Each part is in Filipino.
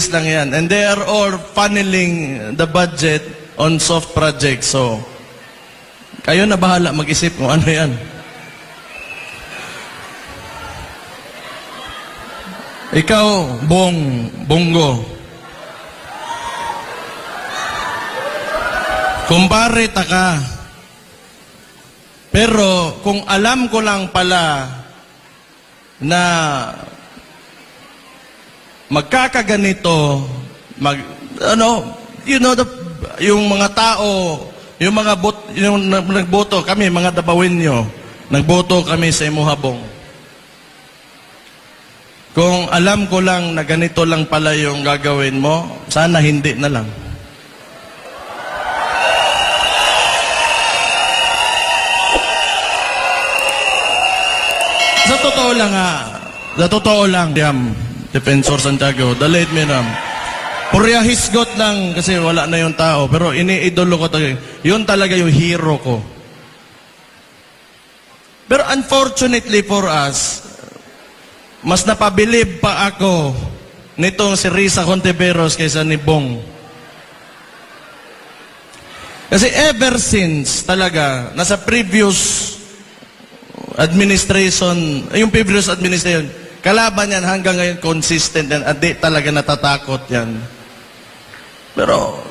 lang yan. And they are all funneling the budget on soft projects. So, kayo na bahala mag-isip kung ano yan. Ikaw, Bongo. Kumpare ka. Pero kung alam ko lang pala na magkakaganito, yung mga tao, yung nagboto kami, mga Dabawinyo, nagboto kami sa Imuhabong. Kung alam ko lang na ganito lang pala yung gagawin mo, sana hindi na lang. Sa totoo lang, Defensor Santiago, the late Miram, purya hisgot lang kasi wala na yung tao, pero iniidolo ko talaga. Yun talaga yung hero ko. Pero unfortunately for us, mas napabilib pa ako nitong si Risa Contiveros kaysa ni Bong. Kasi ever since talaga, nasa previous administration, kalaban yan hanggang ngayon consistent yan at di talaga natatakot yan. Pero,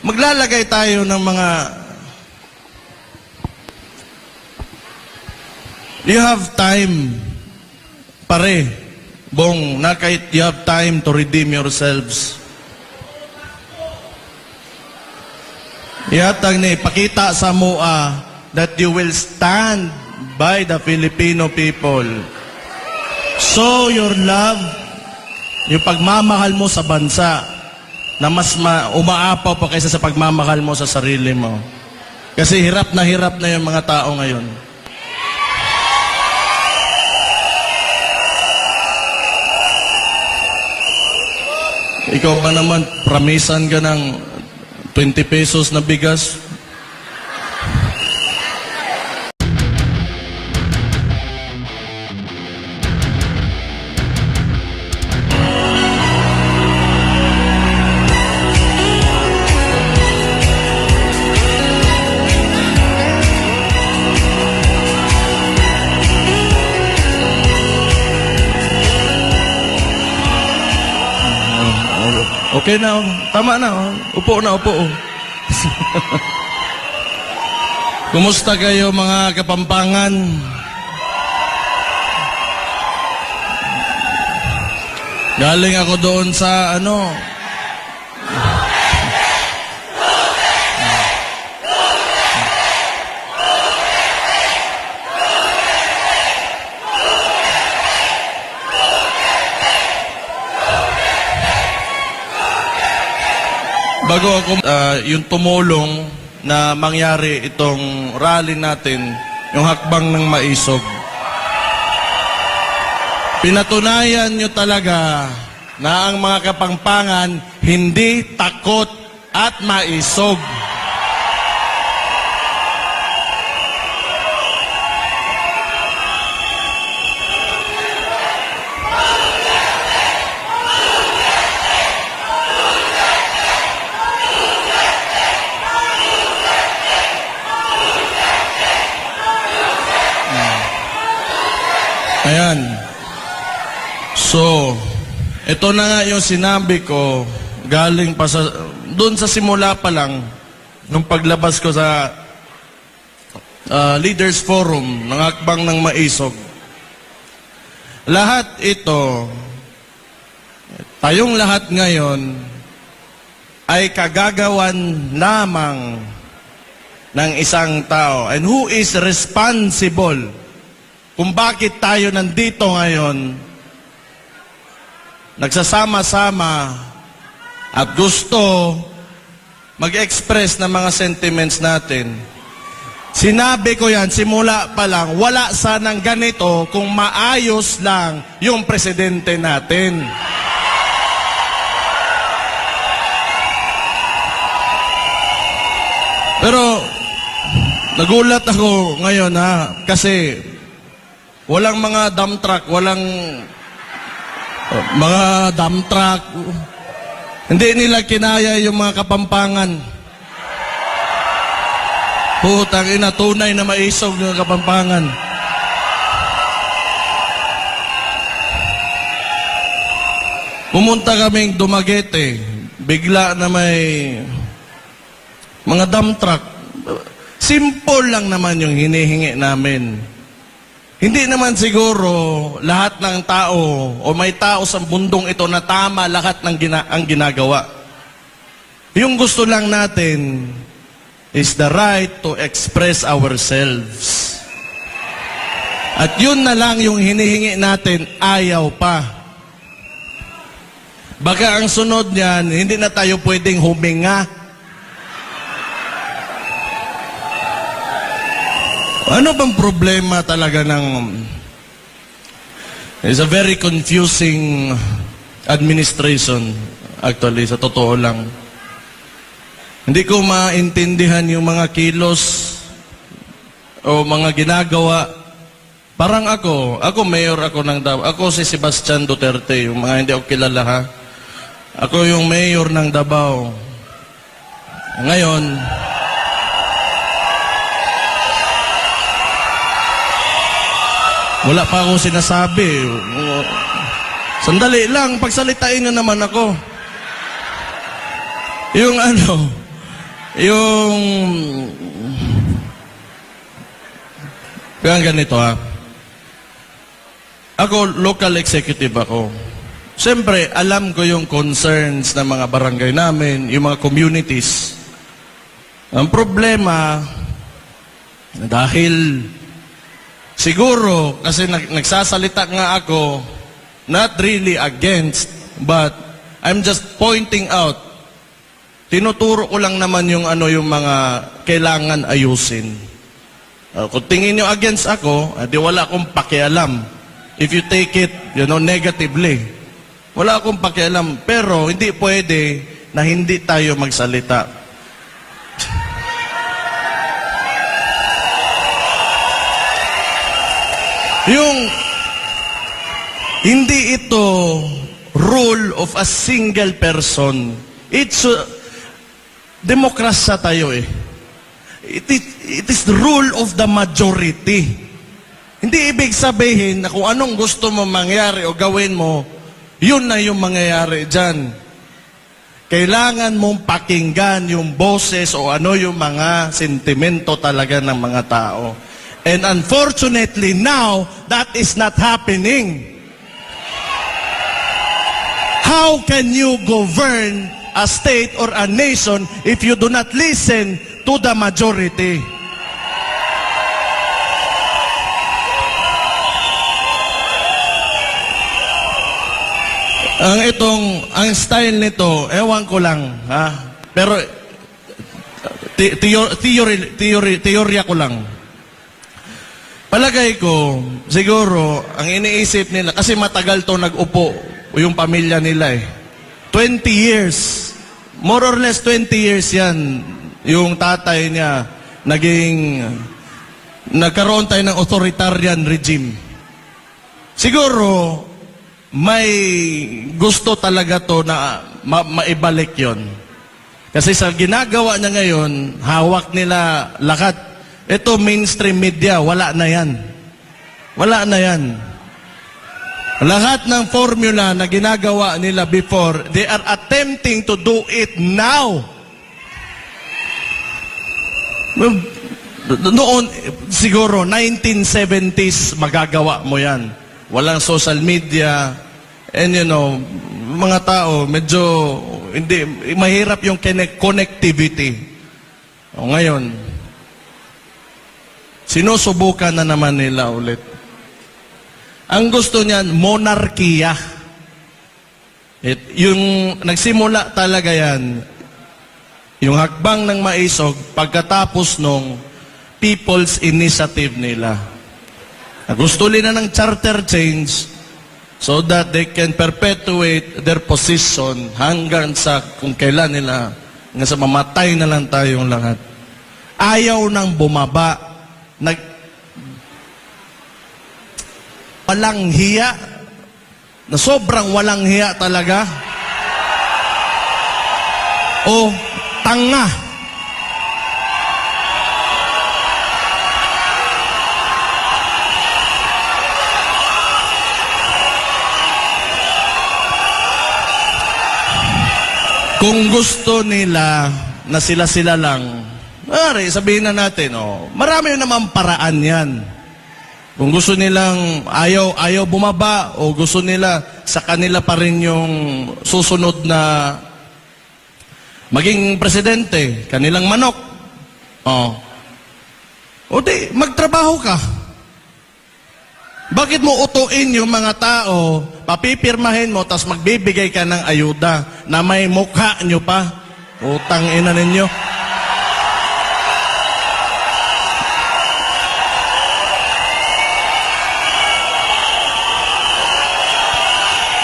maglalagay tayo ng mga you have time pare, Bong, na kahit you have time to redeem yourselves. Iyatag ni, pakita sa mua that you will stand by the Filipino people. Show your love, yung pagmamahal mo sa bansa, na mas umaapaw pa kaysa sa pagmamahal mo sa sarili mo. Kasi hirap na yung mga tao ngayon. Ikaw pa naman, pramisan ka ng 20 pesos na bigas. Okay na, tama na. Upo na, upo. Kumusta kayo mga Kapampangan? Galing ako doon sa bago ako, yung tumulong na mangyari itong rally natin, yung hakbang ng maisog. Pinatunayan nyo talaga na ang mga Kapampangan hindi takot at maisog. Ayan. So, ito na nga yung sinabi ko galing pa doon sa simula pa lang nung paglabas ko sa Leaders Forum ng Hakbang ng Maisog. Lahat ito, tayong lahat ngayon ay kagagawan lamang ng isang tao. And who is responsible kung bakit tayo nandito ngayon, nagsasama-sama at gusto mag-express ng mga sentiments natin. Sinabi ko yan, simula pa lang, wala sanang ganito kung maayos lang yung presidente natin. Pero, nagulat ako ngayon kasi walang mga dump truck, walang Mga dump truck. Hindi nila kinaya yung mga Kapampangan. Putang ina, tunay na maisog ng Kapampangan. Pumunta kaming Dumaguete. Bigla na may mga dump truck. Simple lang naman yung hinihingi namin. Hindi naman siguro lahat ng tao o may tao sa mundong ito na tama lahat ng ang ginagawa. Yung gusto lang natin is the right to express ourselves. At yun na lang yung hinihingi natin, ayaw pa. Baka ang sunod niyan, hindi na tayo pwedeng huminga. Ano bang problema talaga ng... It's a very confusing administration, actually, sa totoo lang. Hindi ko maintindihan yung mga kilos o mga ginagawa. Parang ako mayor ako ng Davao. Ako si Sebastian Duterte, yung mga hindi ako kilala ha. Ako yung mayor ng Davao. Ngayon, wala pa akong sinasabi. Sandali lang, pagsalitain na naman ako. Yung kaya ganito ha. Ako, local executive ako. Siyempre, alam ko yung concerns ng mga barangay namin, yung mga communities. Ang problema, dahil siguro, kasi nagsasalita nga ako, not really against, but I'm just pointing out, tinuturo ko lang naman yung yung mga kailangan ayusin. Kung tingin nyo against ako, di wala akong pakialam. If you take it, negatively, wala akong pakialam. Pero hindi pwede na hindi tayo magsalita. Yung hindi ito rule of a single person. It's demokrasya tayo eh. It is the rule of the majority. Hindi ibig sabihin na kung anong gusto mo mangyari o gawin mo, yun na yung mangyayari dyan. Kailangan mong pakinggan yung boses o yung mga sentimento talaga ng mga tao. And unfortunately now, that is not happening. How can you govern a state or a nation if you do not listen to the majority? Ang style nito, ewan ko lang, ha? Pero, teorya ko lang. Palagay ko, siguro, ang iniisip nila, kasi matagal to nag-upo, yung pamilya nila eh. 20 years, more or less 20 years yan, yung tatay niya, nagkaroon tayo ng authoritarian regime. Siguro, may gusto talaga to na maibalik yon. Kasi sa ginagawa niya ngayon, hawak nila lahat. Ito mainstream media, wala na yan. Wala na yan. Lahat ng formula na ginagawa nila before, they are attempting to do it now. Noon, siguro, 1970s, magagawa mo yan. Walang social media, and mga tao, medyo, hindi, mahirap yung connectivity. O ngayon, sinusubukan na naman nila ulit. Ang gusto niyan, monarkiya. Yung nagsimula talaga yan, yung hakbang ng maisog, pagkatapos nung people's initiative nila. Gusto nila ng charter change so that they can perpetuate their position hanggang sa kung kailan nila, hanggang sa mamatay na lang tayong lahat. Ayaw nang bumaba. Walang hiya. na sobrang walang hiya talaga? O tanga? Kung gusto nila na sila-sila lang, sabihin na natin, marami naman paraan yan. Kung gusto nilang ayaw bumaba o gusto nila sa kanila pa rin yung susunod na maging presidente, kanilang manok. O di, magtrabaho ka. Bakit mo utuin yung mga tao, papipirmahin mo, tapos magbibigay ka ng ayuda na may mukha nyo pa? Utang ina ninyo.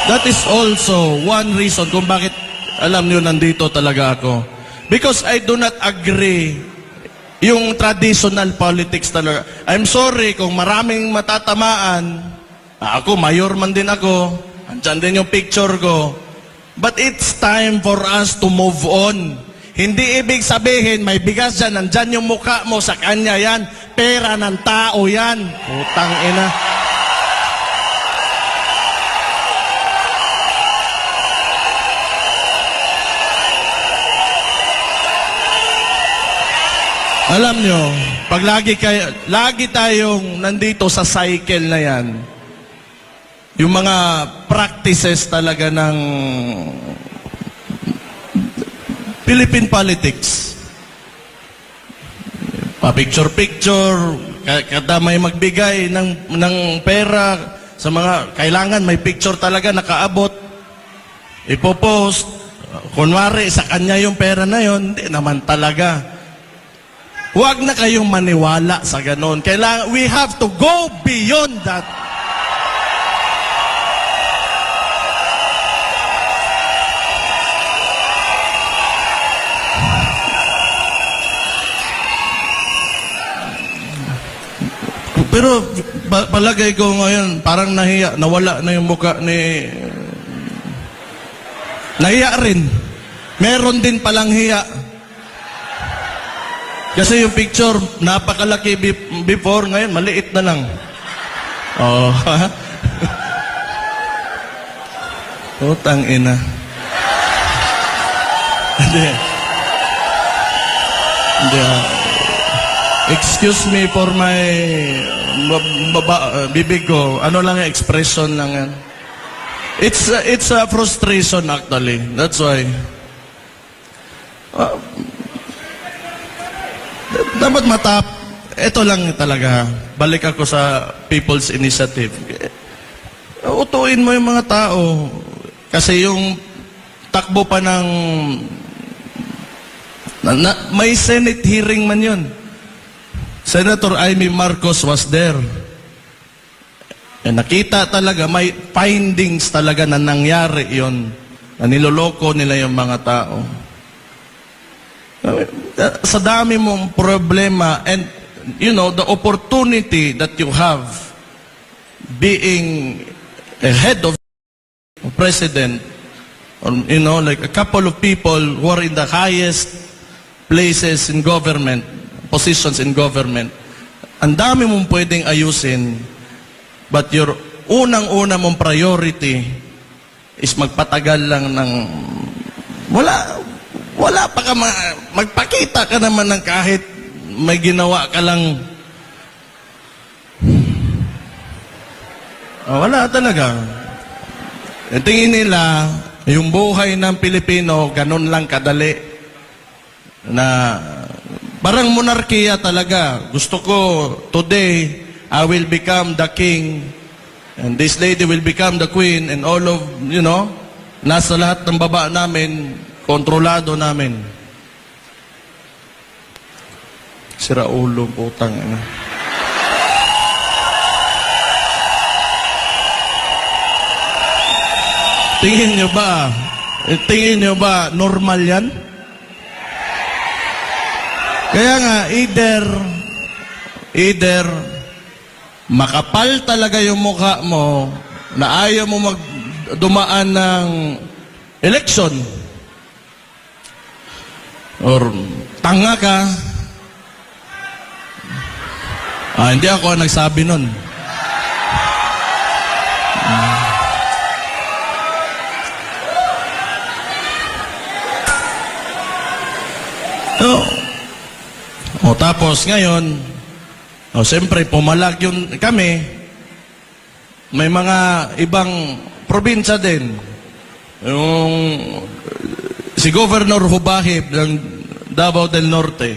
That is also one reason kung bakit, alam niyo, nandito talaga ako. Because I do not agree yung traditional politics talaga. I'm sorry kung maraming matatamaan. Ako, mayor man din ako. Andyan din yung picture ko. But it's time for us to move on. Hindi ibig sabihin, may bigas dyan, nandyan yung mukha mo, sa kanya yan. Pera ng tao yan. Putang ina. Alam nyo, pag lagi tayong nandito sa cycle na yan, yung mga practices talaga ng Philippine politics, pa-picture-picture, kada may magbigay ng pera sa mga kailangan, may picture talaga nakaabot, ipopost, kunwari sa kanya yung pera na yon, hindi naman talaga. Huwag na kayong maniwala sa ganon. We have to go beyond that. Pero palagay ko ngayon, parang nahiya, nawala na yung mukha ni... Nahiya rin. Meron din palang hiya. Kasi yung picture, napakalaki before, ngayon, maliit na lang. Utang ina. Hindi. Excuse me for my bibig ko. Ano lang yung expression lang yan. It's a frustration actually. That's why. Dapat ito lang talaga, balik ako sa People's Initiative. Utuin mo yung mga tao. Kasi yung takbo pa ng... may Senate hearing man yun. Senator Amy Marcos was there. Nakita talaga, may findings talaga na nangyari yon, na niloloko nila yung mga tao. Sa dami mong problema and the opportunity that you have being a head of president, or, like a couple of people who are in the highest places in government, positions in government, ang dami mong pwedeng ayusin, but your unang-una mong priority is magpatagal lang ng wala pa ka magpakita ka naman ng kahit may ginawa ka lang. Wala talaga. Tingin nila, yung buhay ng Pilipino, ganun lang kadali. Na parang monarkiya talaga. Gusto ko, today, I will become the king, and this lady will become the queen, and all of, nasa lahat ng baba namin, kontrolado namin. Sira ulo, putang ina. Tingin nyo ba normal yan? Kaya nga, either makapal talaga yung mukha mo na ayaw mo dumaan ng election or tanga ka, hindi ako ang nagsabi nun. Tapos ngayon, siyempre pumalag yun kami. May mga ibang probinsya din. Yung si Governor Hubahib ng Davao del Norte.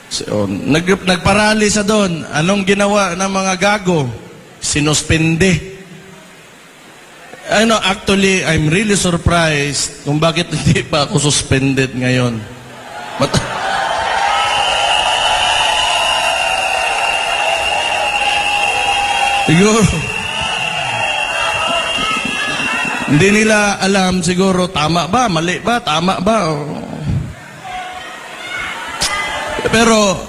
So, nagparali sa doon. Anong ginawa ng mga gago? Sinuspende. Actually, I'm really surprised kung bakit hindi pa ako suspended ngayon. Siguro, hindi nila alam siguro tama ba, mali ba, tama ba. Pero,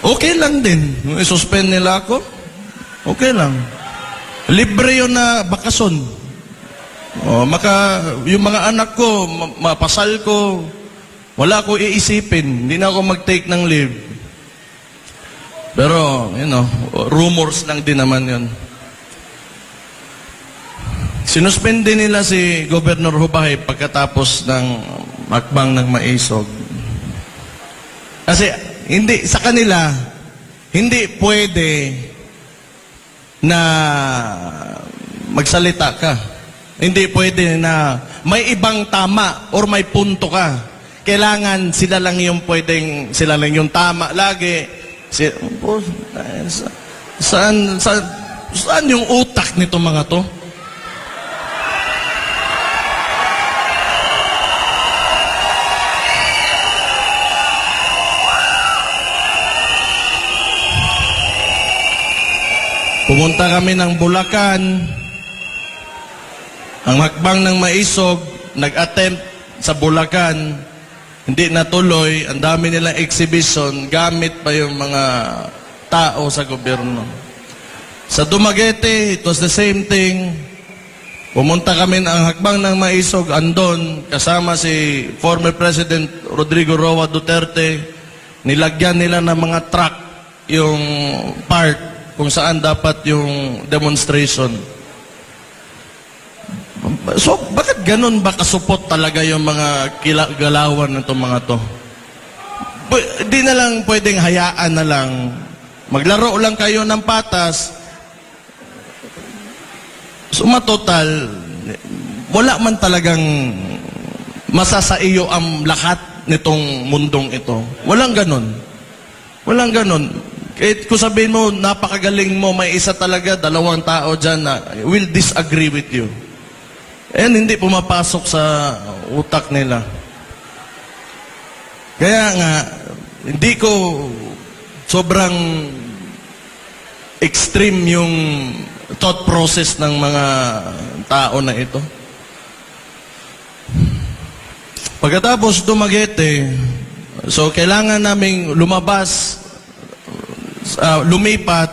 okay lang din. I-suspend nila ako, okay lang. Libre yun na bakasyon. Yung mga anak ko, mapasal ko, wala ko iisipin. Hindi na ako mag-take ng leave. Pero, rumors lang din naman yun. Sinuspende nila si Governor Hubay pagkatapos ng hakbang ng Maisog. Kasi, sa kanila, hindi pwede na magsalita ka. Hindi pwede na may ibang tama or may punto ka. Kailangan sila lang yung tama lagi. Saan yung utak nito mga to? Pumunta kami ng Bulacan. Ang hakbang ng Maisog, nag-attempt sa Bulacan. Hindi natuloy, ang dami nilang exhibition, gamit pa yung mga tao sa gobyerno. Sa Dumaguete, it was the same thing. Pumunta kami ng hakbang ng Maisog, andon, kasama si former President Rodrigo Roa Duterte. Nilagyan nila ng mga truck yung part kung saan dapat yung demonstration. So, bakit ganun ba kasupot talaga yung mga galawan ng itong mga to? Di na lang pwedeng hayaan na lang. Maglaro lang kayo ng patas. So, matotal, wala man talagang masasaiyo ang lahat nitong mundong ito. Walang ganun. Walang ganun. Kahit kung sabihin mo, napakagaling mo, may isa talaga, 2 tao dyan na will disagree with you. And hindi pumapasok sa utak nila. Kaya nga, hindi ko sobrang extreme yung thought process ng mga tao na ito. Pagkatapos Dumaguete, so kailangan naming lumabas, lumipat,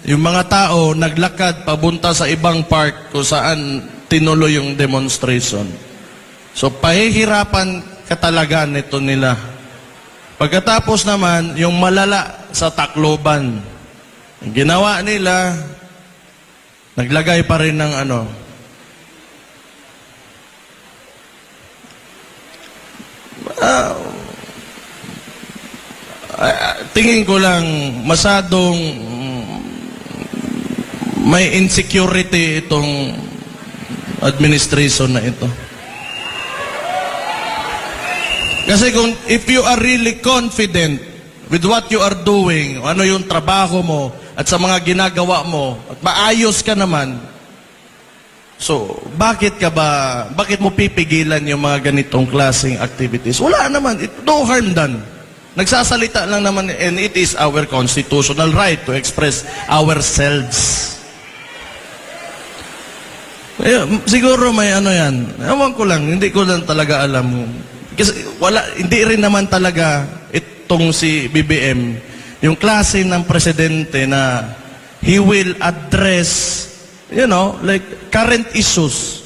yung mga tao naglakad pabunta sa ibang park kung saan tinuloy yung demonstration. So, pahihirapan ka talaga nito nila. Pagkatapos naman, yung malala sa Tacloban, ginawa nila, naglagay pa rin ng tingin ko lang, masadong may insecurity itong administration na ito. Kasi if you are really confident with what you are doing, ano yung trabaho mo, at sa mga ginagawa mo, at maayos ka naman, so, bakit mo pipigilan yung mga ganitong klaseng activities? Wala naman, no harm done. Nagsasalita lang naman, and it is our constitutional right to express ourselves. Siguro may yan. Ewan ko lang, hindi ko lang talaga alam. Kasi hindi rin naman talaga itong si BBM, yung klase ng presidente na he will address, like current issues.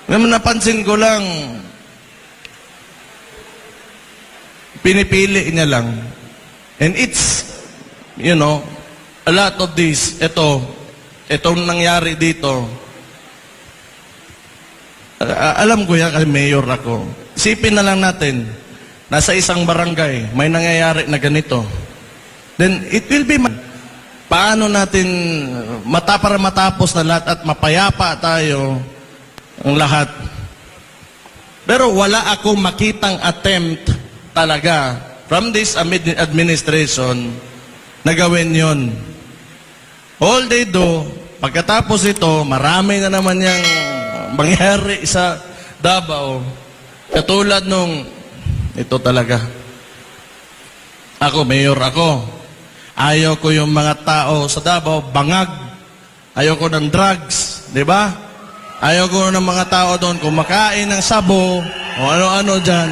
Napansin ko lang, pinipili niya lang. And it's, a lot of this, itong nangyari dito, alam ko yan kasi mayor ako. Isipin na lang natin, nasa isang barangay, may nangyayari na ganito. Then it will be, paano natin para matapos na lahat at mapayapa tayo ang lahat. Pero wala akong makitang attempt talaga from this administration na gawin yon. All they do, pagkatapos ito, marami na naman yung mangyari sa Davao. Katulad nung, ito talaga. Ako, mayor ako. Ayaw ko yung mga tao sa Davao, bangag. Ayaw ko ng drugs, di ba? Ayaw ko ng mga tao doon kumakain ng sabo o ano-ano dyan.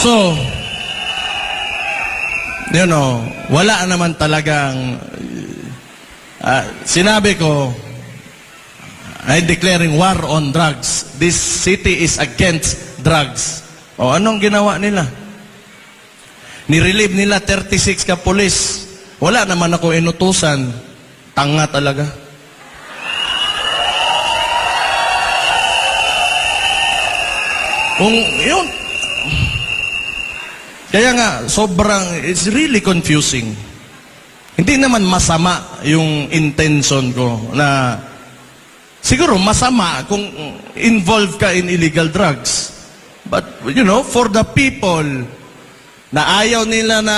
So, wala naman talagang sinabi ko, I'm declaring war on drugs. This city is against drugs. O anong ginawa nila? Nirelieve nila 36 ka pulis. Wala naman ako inutusan. Tanga talaga. Kung yun, kaya nga, it's really confusing. Hindi naman masama yung intention ko na, siguro masama kung involved ka in illegal drugs. But, for the people na ayaw nila na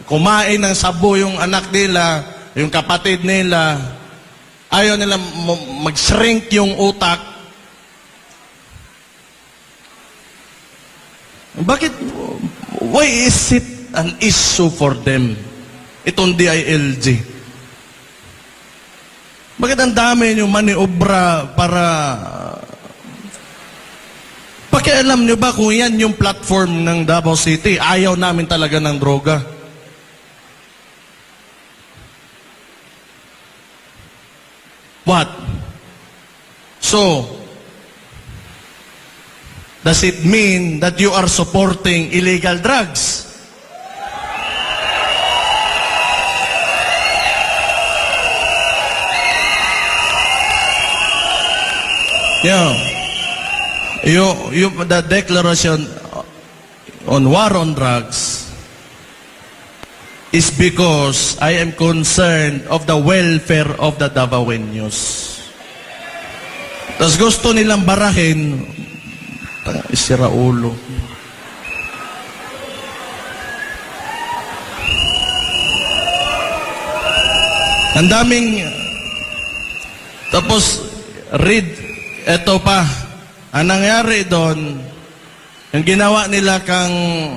kumain ng sabo yung anak nila, yung kapatid nila, ayaw nila mag-shrink yung utak, bakit, why is it an issue for them? Itong DILG. Bakit ang dami nyo maniobra para... Pakialam nyo ba kung yan yung platform ng Davao City? Ayaw namin talaga ng droga. What? So, does it mean that you are supporting illegal drugs? The declaration on war on drugs is because I am concerned of the welfare of the Davaoenos. Tapos gusto nilang barahin, isira ulo. Ang daming, tapos read, eto pa, ang nangyari doon, yung ginawa nila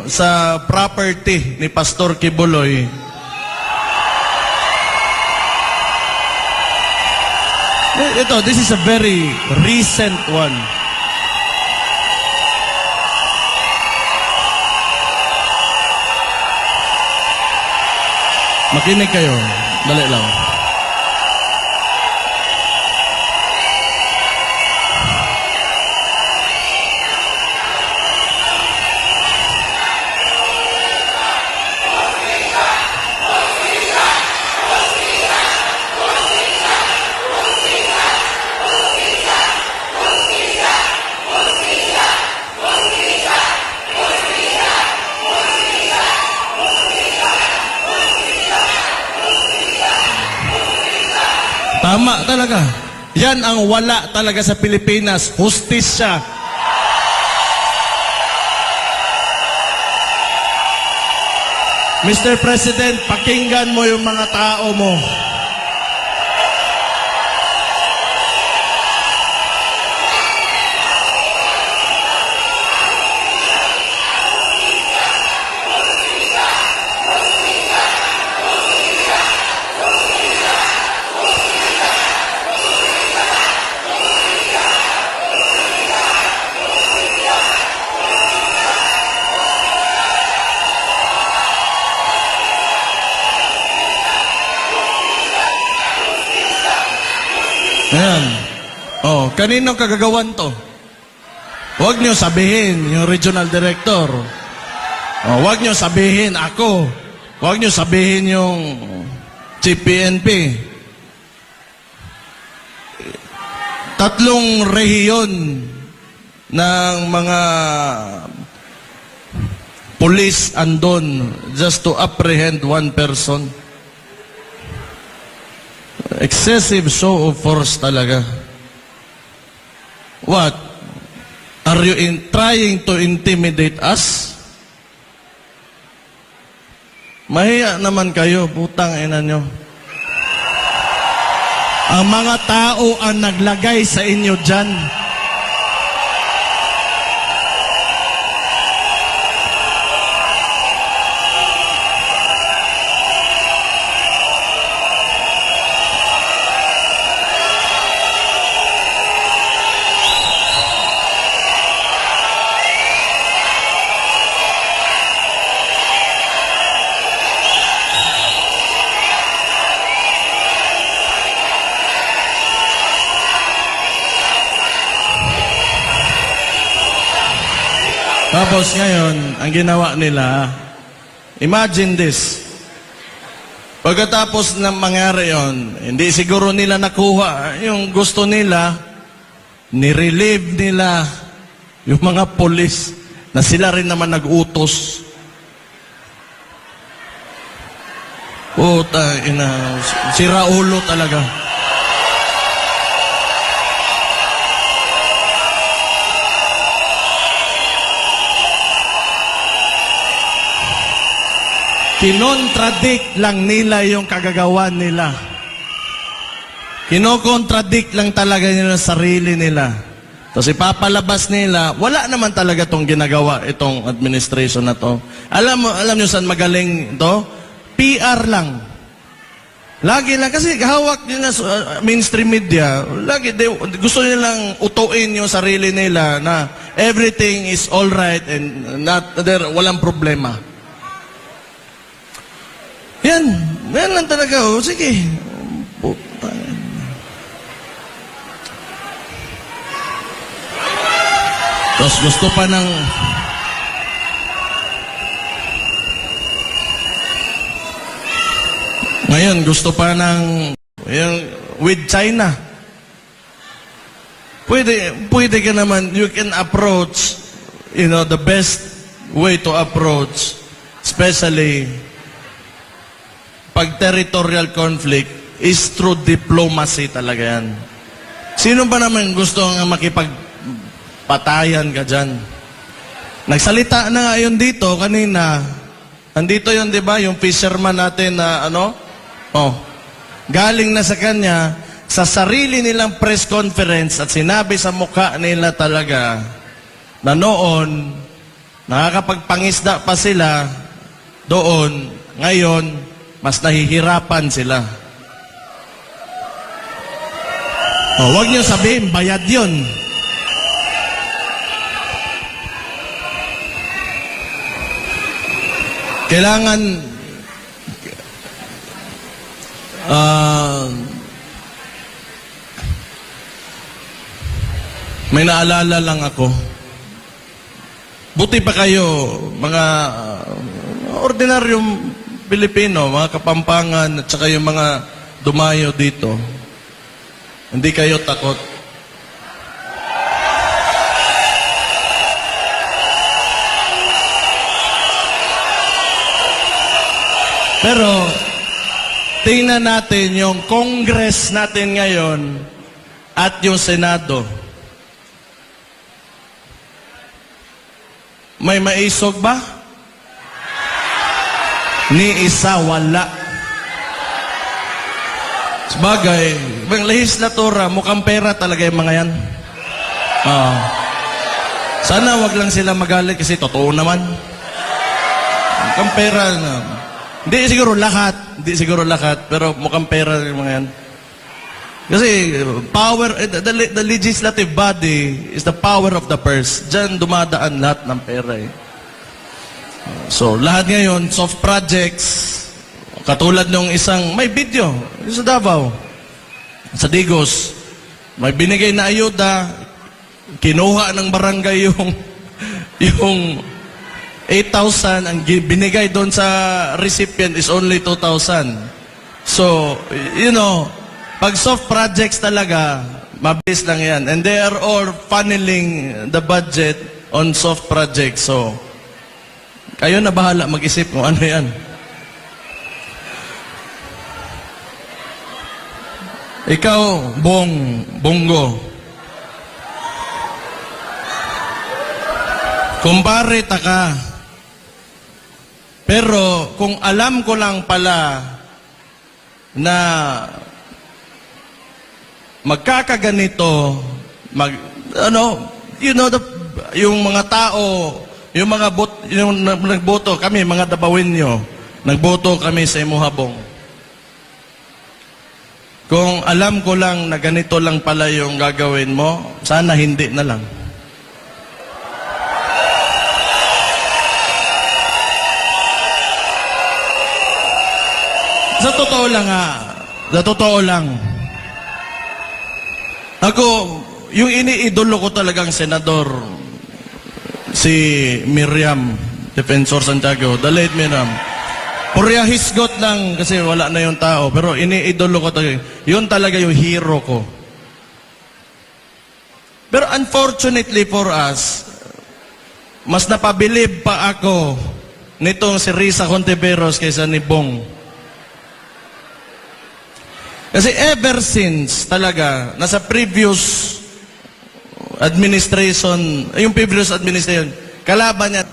sa property ni Pastor Kibuloy, this is a very recent one. Makinig kayo. Dali lang. Tama talaga. Yan ang wala talaga sa Pilipinas. Hustisya. Mr. President, pakinggan mo yung mga tao mo. Ayan. Oh, kanino kagagawan to? Huwag niyo sabihin yung regional director. Oh, huwag niyo sabihin ako. Huwag niyo sabihin yung Chief PNP. 3 rehiyon ng mga police andon just to apprehend one person. Excessive show of force talaga. What? Are you trying to intimidate us? Mahiya naman kayo, putang ina nyo. Ang mga tao ang naglagay sa inyo dyan. Tapos ngayon, ang ginawa nila, imagine this. Pagkatapos ng mangyari yon, hindi siguro nila nakuha yung gusto nila, nirelieve nila yung mga polis na sila rin naman nag-utos. Puta, ina, sira ulo talaga. Kinontradict lang nila yung kagagawan nila. Kinokontradict lang talaga nila sarili nila. Tapos ipapalabas nila, wala naman talaga tong ginagawa itong administration na to. Alam nyo saan magaling to? PR lang. Lagi lang, kasi hawak nila mainstream media. Lagi, gusto nilang utuin yung sarili nila na everything is alright and walang problema. Yan lang talaga. Oh. Sige. Puta. Tapos gusto pa ng... Ngayon, gusto pa ng... with China. Pwede ka naman, you can approach, the best way to approach, especially pag territorial conflict is through diplomacy talaga yan. Sino ba naman gusto nga makipagpatayan ka dyan? Nagsalita na nga yun dito kanina. Andito yun, di ba? Yung fisherman natin na galing na sa kanya, sa sarili nilang press conference at sinabi sa mukha nila talaga na noon, nakakapagpangisda pa sila doon, ngayon, mas nahihirapan sila. Huwag niyo sabihin, bayad yun. Kailangan may naalala lang ako. Buti pa kayo, mga ordinaryong Pilipino, mga Kapampangan, at saka yung mga dumayo dito. Hindi kayo takot. Pero, tingnan natin yung Congress natin ngayon at yung Senado. May maisog ba? Ni isa wala. Sabagay, ang lehislatura, mukhang pera talaga yung mga yan. Sana wag lang sila magalit kasi totoo naman. Mukhang pera na. Hindi siguro lahat, pero mukhang pera yung mga yan. Kasi power, the legislative body is the power of the purse. Diyan dumadaan lahat ng pera eh. So, lahat ngayon, soft projects, katulad nung isang, may video, sa Davao, sa Digos, May binigay na ayuda, kinuha ng barangay yung 8,000, ang binigay doon sa recipient is only 2,000. So, pag soft projects talaga, mabilis lang yan. And they are all funneling the budget on soft projects. So, kayo na bahala mag-isip kung ano yan. Ikaw, Bongo. Kumpare ka. Pero kung alam ko lang pala na magkakaganito, yung mga tao, yung nagboto kami, mga Dabawinyo, nagboto kami sa Imuhabong. Kung alam ko lang na ganito lang pala yung gagawin mo, sana hindi na lang. Sa totoo lang, ako, yung iniidolo ko talagang senador, si Miriam Defensor Santiago, the late Miriam. Purya hisgot lang kasi wala na yung tao, pero iniidolo ko talaga. Yun talaga yung hero ko. Pero unfortunately for us, mas napabilib pa ako nitong si Risa Contiveros kaysa ni Bong. Kasi ever since talaga, nasa previous administration, kalaban niya,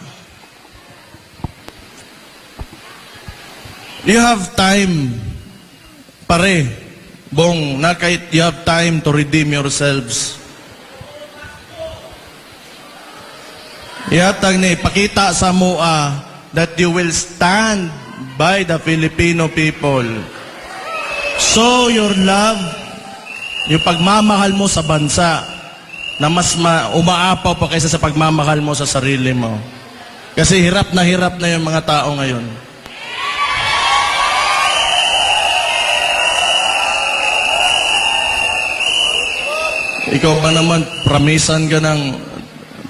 you have time, pare, Bong, na kahit you have time to redeem yourselves. Ihatag ni, pakita sa mua that you will stand by the Filipino people. Show your love, yung pagmamahal mo sa bansa, na mas umaapaw pa kaysa sa pagmamahal mo sa sarili mo. Kasi hirap na yung mga tao ngayon. Ikaw pa naman, pramisan ka ng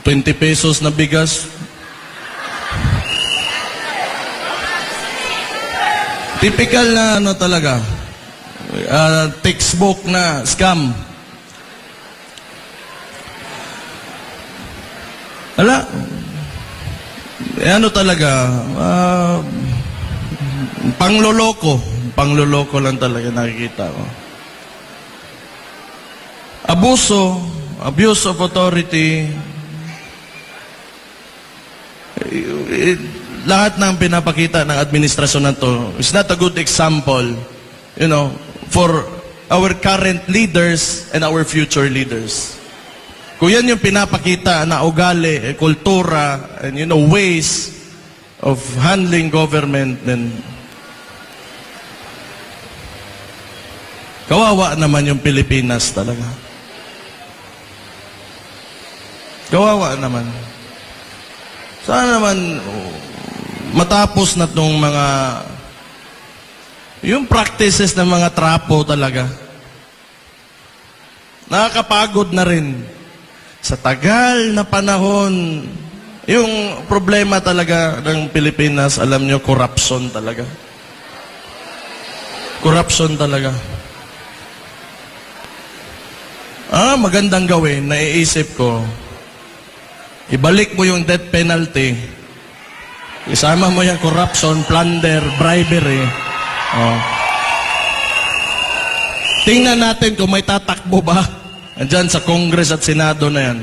20 pesos na bigas. Typical na talaga. Textbook na scam. Ala, talaga, pangloloko lang talaga nakikita ko. Abuse of authority, lahat ng pinapakita ng administrasyon na to is not a good example, for our current leaders and our future leaders. Kung yan yung pinapakita na ugali, kultura, and ways of handling government, then kawawa naman yung Pilipinas talaga. Kawawa naman. Sana naman matapos na itong yung practices ng mga trapo talaga. Nakakapagod na rin. Sa tagal na panahon, yung problema talaga ng Pilipinas, alam nyo, corruption talaga. Corruption talaga. Magandang gawin, naiisip ko, ibalik mo yung death penalty, isama mo yung corruption, plunder, bribery. Tingnan natin kung may tatakbo ba andyan sa Congress at Senado na yan.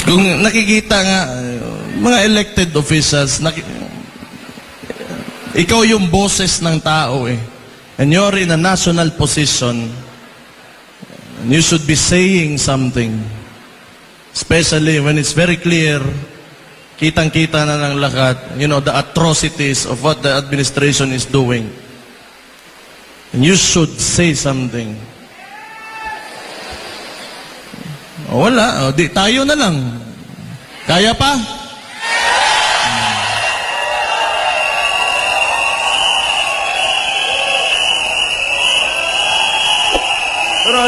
Kung nakikita nga, mga elected officials, ikaw yung boses ng tao and you're in a national position, and you should be saying something. Especially when it's very clear, kitang-kita na ng lahat, the atrocities of what the administration is doing. And you should say something. Wala, di tayo na lang. Kaya pa?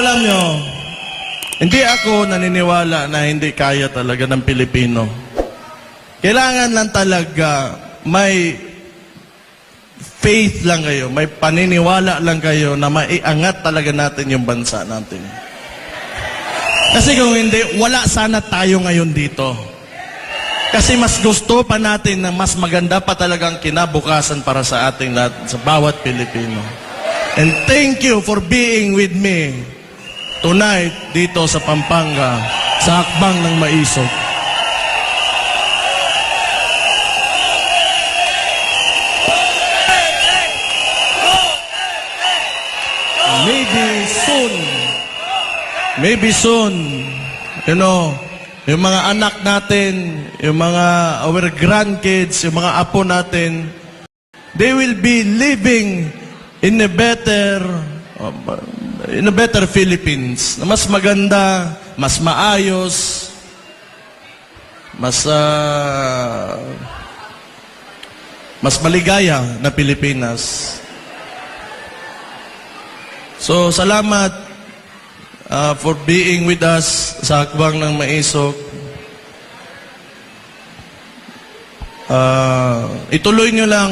alam nyo, hindi ako naniniwala na hindi kaya talaga ng Pilipino. Kailangan lang talaga may faith lang kayo, may paniniwala lang kayo na maiangat talaga natin yung bansa natin. Kasi kung hindi, wala sana tayo ngayon dito. Kasi mas gusto pa natin na mas maganda pa talagang kinabukasan para sa ating lahat, sa bawat Pilipino. And thank you for being with me tonight dito sa Pampanga, sa Hakbang ng Maisog. Maybe soon, you know, yung mga anak natin, yung mga our grandkids, yung mga apo natin, they will be living in a better Philippines, na mas maganda, mas maayos, mas maligaya na Pilipinas. So, salamat for being with us sa Hakbang ng Maisog. Ituloy nyo lang.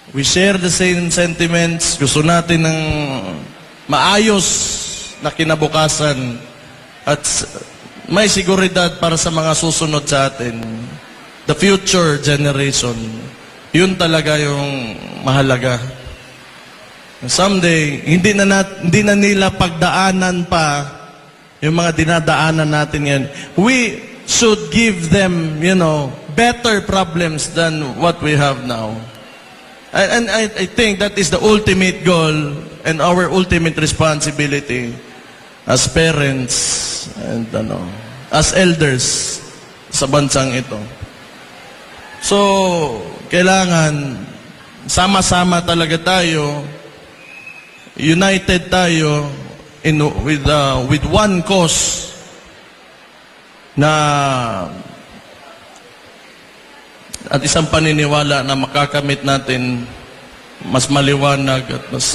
We share the same sentiments. Gusto natin ng maayos na kinabukasan at may seguridad para sa mga susunod sa atin. The future generation. Yun talaga yung mahalaga. Someday, hindi na nila pagdaanan pa yung mga dinadaanan natin yan. We should give them, you know, better problems than what we have now. And I think that is the ultimate goal and our ultimate responsibility as parents and as elders sa bansang ito. So, kailangan sama-sama talaga tayo, united tayo with one cause na at isang paniniwala na makakamit natin mas maliwanag at mas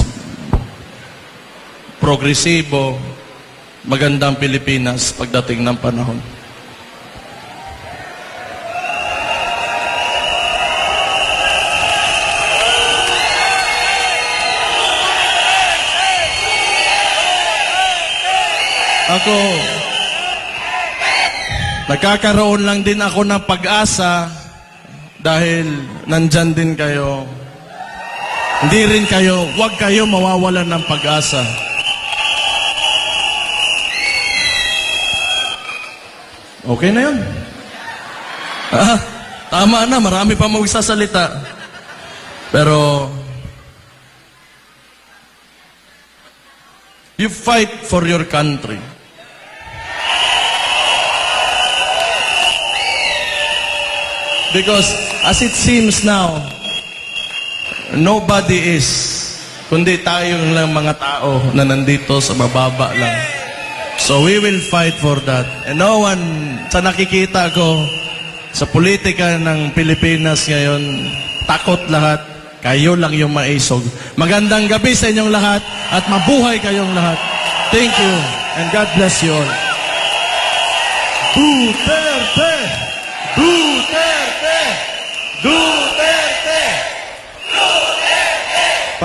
progresibo, magandang Pilipinas pagdating ng panahon. Ako, nagkakaroon lang din ako ng pag-asa dahil nandyan din kayo. Hindi rin kayo, huwag kayo mawawalan ng pag-asa. Okay na yun. Tama na, marami pa magsasalita. Pero, you fight for your country. Because as it seems now, nobody is, kundi tayo lang mga tao na nandito sa mababa lang. So we will fight for that. And no one, sa nakikita ko, sa politika ng Pilipinas ngayon, takot lahat. Kayo lang yung maisog. Magandang gabi sa inyong lahat at mabuhay kayong lahat. Thank you and God bless you all. Duterte! Duterte! Duterte! Duterte!